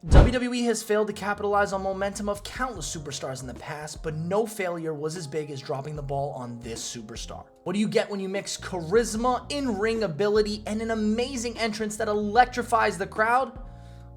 WWE has failed to capitalize on momentum of countless superstars in the past, but no failure was as big as dropping the ball on this superstar. What do you get when you mix charisma, in-ring ability, and an amazing entrance that electrifies the crowd?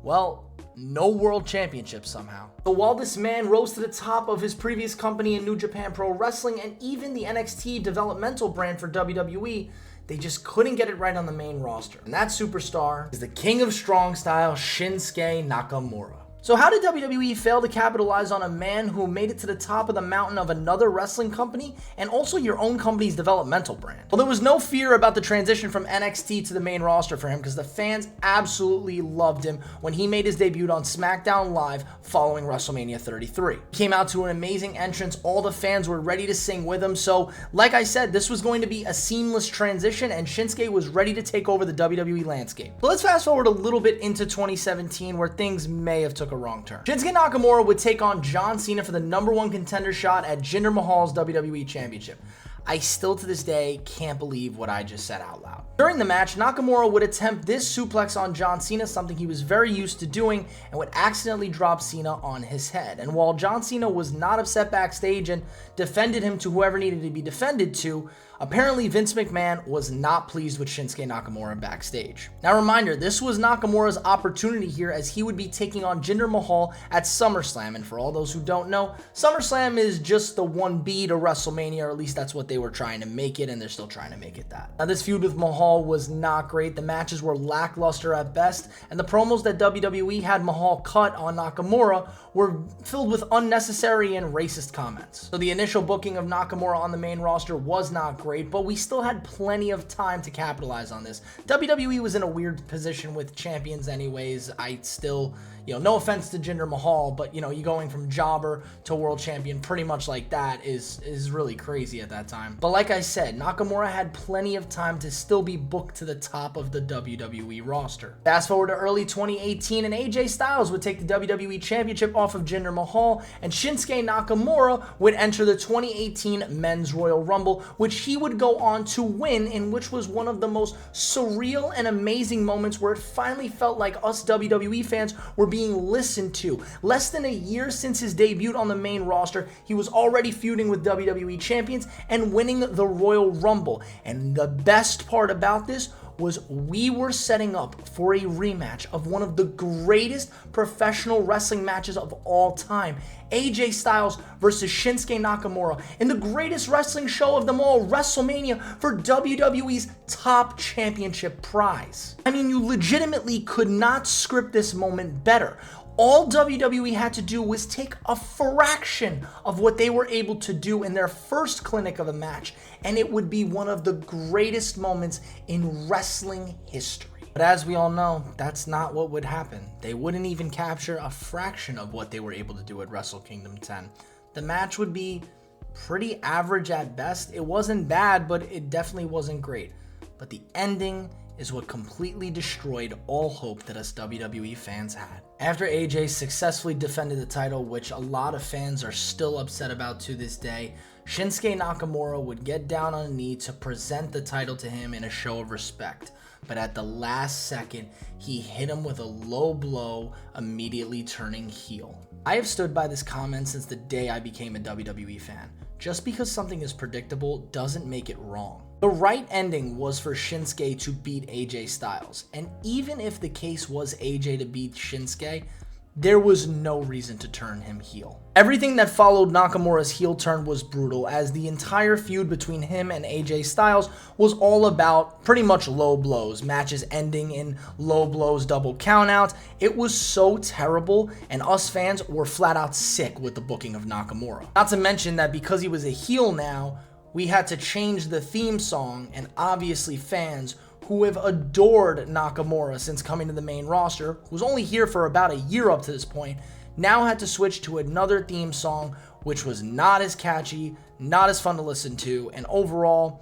Well, no world championship somehow. But while this man rose to the top of his previous company in New Japan Pro Wrestling and even the NXT developmental brand for WWE, they just couldn't get it right on the main roster. And that superstar is the king of strong style, Shinsuke Nakamura. So how did WWE fail to capitalize on a man who made it to the top of the mountain of another wrestling company and also your own company's developmental brand? Well, there was no fear about the transition from NXT to the main roster for him because the fans absolutely loved him when he made his debut on SmackDown Live following WrestleMania 33. He came out to an amazing entrance, all the fans were ready to sing with him, so like I said, this was going to be a seamless transition and Shinsuke was ready to take over the WWE landscape. But let's fast forward a little bit into 2017 where things may have took a wrong turn. Shinsuke Nakamura would take on John Cena for the #1 contender shot at Jinder Mahal's WWE Championship. I still to this day can't believe what I just said out loud. During the match, Nakamura would attempt this suplex on John Cena, something he was very used to doing, and would accidentally drop Cena on his head. And while John Cena was not upset backstage and defended him to whoever needed to be defended to, apparently Vince McMahon was not pleased with Shinsuke Nakamura backstage. Now reminder, this was Nakamura's opportunity here as he would be taking on Jinder Mahal at SummerSlam. And for all those who don't know, SummerSlam is just the 1B to WrestleMania, or at least that's what they were trying to make it, and they're still trying to make it that. Now this feud with Mahal was not great. The matches were lackluster at best, and the promos that WWE had Mahal cut on Nakamura were filled with unnecessary and racist comments. So the initial booking of Nakamura on the main roster was not great, but we still had plenty of time to capitalize on this. WWE was in a weird position with champions anyways. I still, no offense to Jinder Mahal, but you going from jobber to world champion pretty much like that is really crazy at that time. But like I said, Nakamura had plenty of time to still be booked to the top of the WWE roster. Fast forward to early 2018 and AJ Styles would take the WWE Championship off of Jinder Mahal and Shinsuke Nakamura would enter the 2018 Men's Royal Rumble, which he would go on to win, in which was one of the most surreal and amazing moments where it finally felt like us WWE fans were being listened to. Less than a year since his debut on the main roster, he was already feuding with WWE champions and winning the Royal Rumble. And the best part about this was we were setting up for a rematch of one of the greatest professional wrestling matches of all time. AJ Styles versus Shinsuke Nakamura in the greatest wrestling show of them all, WrestleMania, for WWE's top championship prize. I mean, you legitimately could not script this moment better. All WWE had to do was take a fraction of what they were able to do in their first clinic of a match, and it would be one of the greatest moments in wrestling history. But as we all know, that's not what would happen. They wouldn't even capture a fraction of what they were able to do at Wrestle Kingdom 10. The match would be pretty average at best. It wasn't bad, but it definitely wasn't great. But the ending is what completely destroyed all hope that us WWE fans had. After AJ successfully defended the title, which a lot of fans are still upset about to this day, Shinsuke Nakamura would get down on a knee to present the title to him in a show of respect. But at the last second, he hit him with a low blow, immediately turning heel. I have stood by this comment since the day I became a WWE fan. Just because something is predictable doesn't make it wrong. The right ending was for Shinsuke to beat AJ Styles, and even if the case was AJ to beat Shinsuke, there was no reason to turn him heel. Everything that followed Nakamura's heel turn was brutal, as the entire feud between him and AJ Styles was all about pretty much low blows, matches ending in low blows, double countouts. It was so terrible, and us fans were flat out sick with the booking of Nakamura. Not to mention that because he was a heel now, we had to change the theme song, and obviously fans who have adored Nakamura since coming to the main roster, who's only here for about a year up to this point, now had to switch to another theme song which was not as catchy, not as fun to listen to, and overall,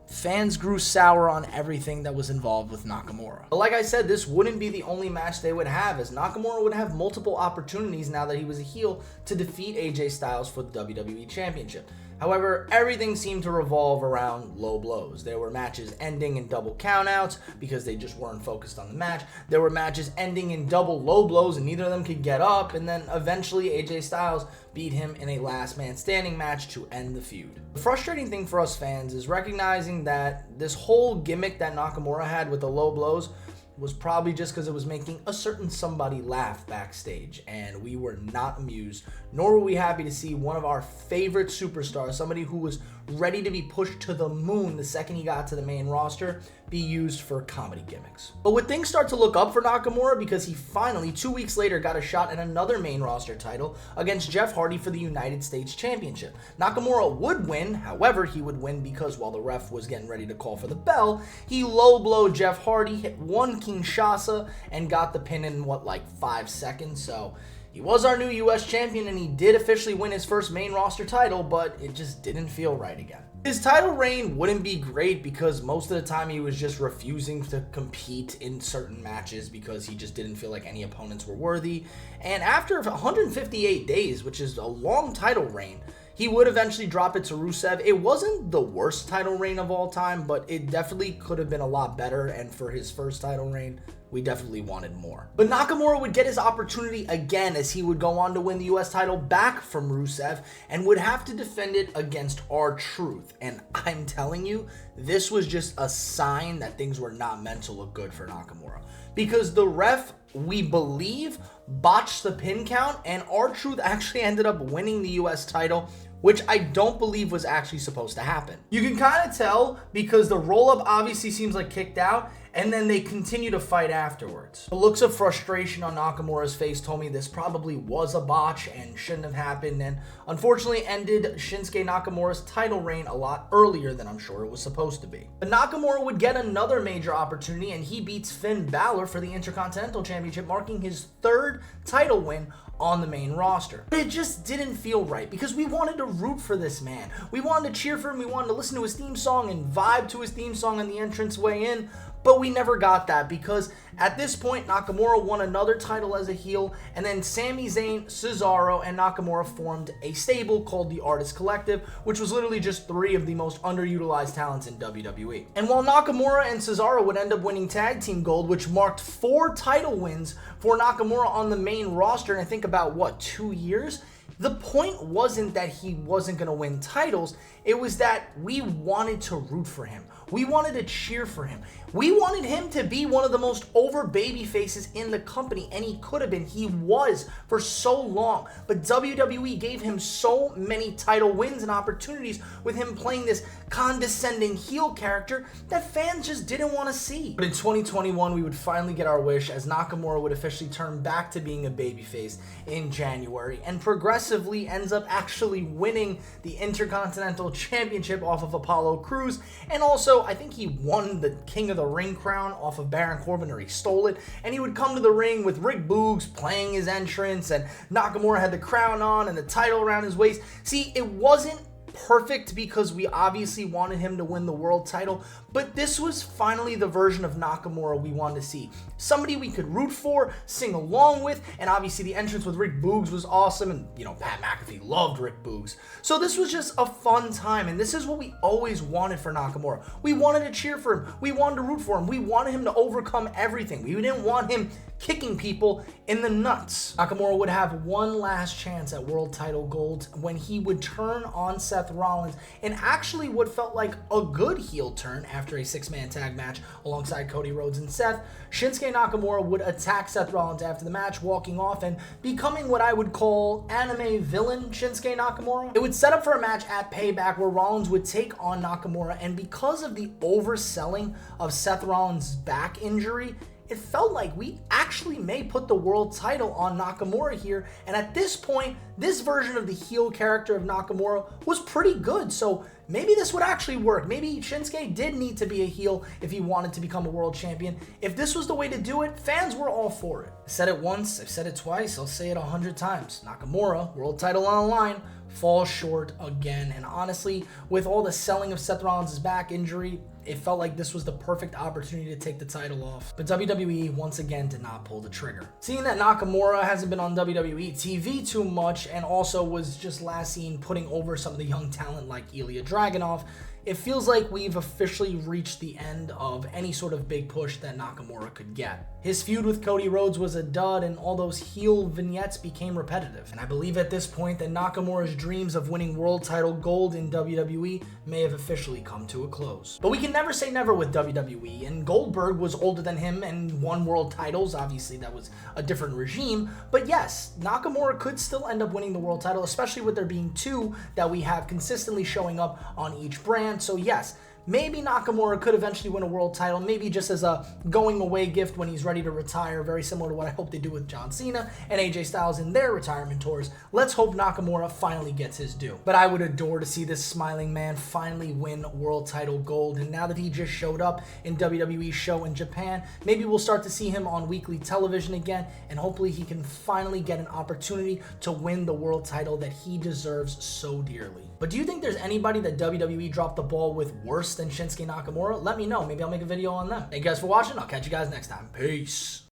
fans grew sour on everything that was involved with Nakamura. But like I said, this wouldn't be the only match they would have, as Nakamura would have multiple opportunities now that he was a heel to defeat AJ Styles for the WWE Championship. However, everything seemed to revolve around low blows. There were matches ending in double countouts because they just weren't focused on the match. There were matches ending in double low blows and neither of them could get up, and then eventually AJ Styles beat him in a last man standing match to end the feud. The frustrating thing for us fans is recognizing that this whole gimmick that Nakamura had with the low blows was probably just because it was making a certain somebody laugh backstage, and we were not amused, nor were we happy to see one of our favorite superstars, somebody who was ready to be pushed to the moon the second he got to the main roster, be used for comedy gimmicks. But would things start to look up for Nakamura because he finally, 2 weeks later, got a shot at another main roster title against Jeff Hardy for the United States Championship. Nakamura would win, however, he would win because while the ref was getting ready to call for the bell, he low-blowed Jeff Hardy, hit one Kinshasa, and got the pin in, 5 seconds, so he was our new US champion and he did officially win his first main roster title, but it just didn't feel right again. His title reign wouldn't be great because most of the time he was just refusing to compete in certain matches because he just didn't feel like any opponents were worthy. And after 158 days, which is a long title reign, he would eventually drop it to Rusev. It wasn't the worst title reign of all time, but it definitely could have been a lot better, and for his first title reign, we definitely wanted more. But Nakamura would get his opportunity again as he would go on to win the US title back from Rusev and would have to defend it against R-Truth. And I'm telling you, this was just a sign that things were not meant to look good for Nakamura. Because the ref, we believe, botched the pin count and R-Truth actually ended up winning the US title, which I don't believe was actually supposed to happen. You can kind of tell because the roll-up obviously seems like kicked out, and then they continue to fight afterwards. The looks of frustration on Nakamura's face told me this probably was a botch and shouldn't have happened, and unfortunately ended Shinsuke Nakamura's title reign a lot earlier than I'm sure it was supposed to be. But Nakamura would get another major opportunity, and he beats Finn Balor for the Intercontinental Championship, marking his third title win on the main roster. But it just didn't feel right because we wanted to root for this man. We wanted to cheer for him, we wanted to listen to his theme song and vibe to his theme song on the entrance way in, but we never got that because at this point, Nakamura won another title as a heel, and then Sami Zayn, Cesaro, and Nakamura formed a stable called the Artist Collective, which was literally just 3 of the most underutilized talents in WWE. And while Nakamura and Cesaro would end up winning tag team gold, which marked 4 title wins for Nakamura on the main roster in I think about, 2 years? The point wasn't that he wasn't going to win titles, it was that we wanted to root for him. We wanted to cheer for him. We wanted him to be one of the most over baby faces in the company, and he could have been. He was for so long, but WWE gave him so many title wins and opportunities with him playing this condescending heel character that fans just didn't want to see. But in 2021, we would finally get our wish as Nakamura would officially turn back to being a babyface in January and progressively ends up actually winning the Intercontinental Championship off of Apollo Crews, and also I think he won the King of the Ring crown off of Baron Corbin, or he stole it, and he would come to the ring with Rick Boogs playing his entrance, and Nakamura had the crown on and the title around his waist. See, it wasn't perfect because we obviously wanted him to win the world title, but this was finally the version of Nakamura we wanted to see. Somebody we could root for, sing along with, and obviously the entrance with Rick Boogs was awesome, and Pat McAfee loved Rick Boogs. So this was just a fun time, and this is what we always wanted for Nakamura. We wanted to cheer for him, we wanted to root for him, we wanted him to overcome everything. We didn't want him kicking people in the nuts. Nakamura would have one last chance at world title gold when he would turn on Seth Rollins in actually what felt like a good heel turn after a 6-man tag match alongside Cody Rhodes and Seth. Shinsuke Nakamura would attack Seth Rollins after the match, walking off and becoming what I would call anime villain Shinsuke Nakamura. It would set up for a match at Payback where Rollins would take on Nakamura, and because of the overselling of Seth Rollins' back injury, it felt like we actually may put the world title on Nakamura here, and at this point, this version of the heel character of Nakamura was pretty good, so maybe this would actually work. Maybe Shinsuke did need to be a heel if he wanted to become a world champion. If this was the way to do it, fans were all for it. I said it once, I've said it twice, I'll say it 100 times. Nakamura, world title on the line, falls short again, and honestly, with all the selling of Seth Rollins' back injury, It felt like this was the perfect opportunity to take the title off. But WWE once again did not pull the trigger. Seeing that Nakamura hasn't been on WWE TV too much and also was just last seen putting over some of the young talent like Ilya Dragunov, it feels like we've officially reached the end of any sort of big push that Nakamura could get. His feud with Cody Rhodes was a dud, and all those heel vignettes became repetitive. And I believe at this point that Nakamura's dreams of winning world title gold in WWE may have officially come to a close. But we can never say never with WWE, and Goldberg was older than him and won world titles. Obviously, that was a different regime. But yes, Nakamura could still end up winning the world title, especially with there being two that we have consistently showing up on each brand. So yes, maybe Nakamura could eventually win a world title, maybe just as a going away gift when he's ready to retire, very similar to what I hope they do with John Cena and AJ Styles in their retirement tours. Let's hope Nakamura finally gets his due. But I would adore to see this smiling man finally win world title gold, and now that he just showed up in WWE's show in Japan, maybe we'll start to see him on weekly television again, and hopefully he can finally get an opportunity to win the world title that he deserves so dearly. But do you think there's anybody that WWE dropped the ball with worse than Shinsuke Nakamura? Let me know. Maybe I'll make a video on them. Thank you guys for watching. I'll catch you guys next time. Peace.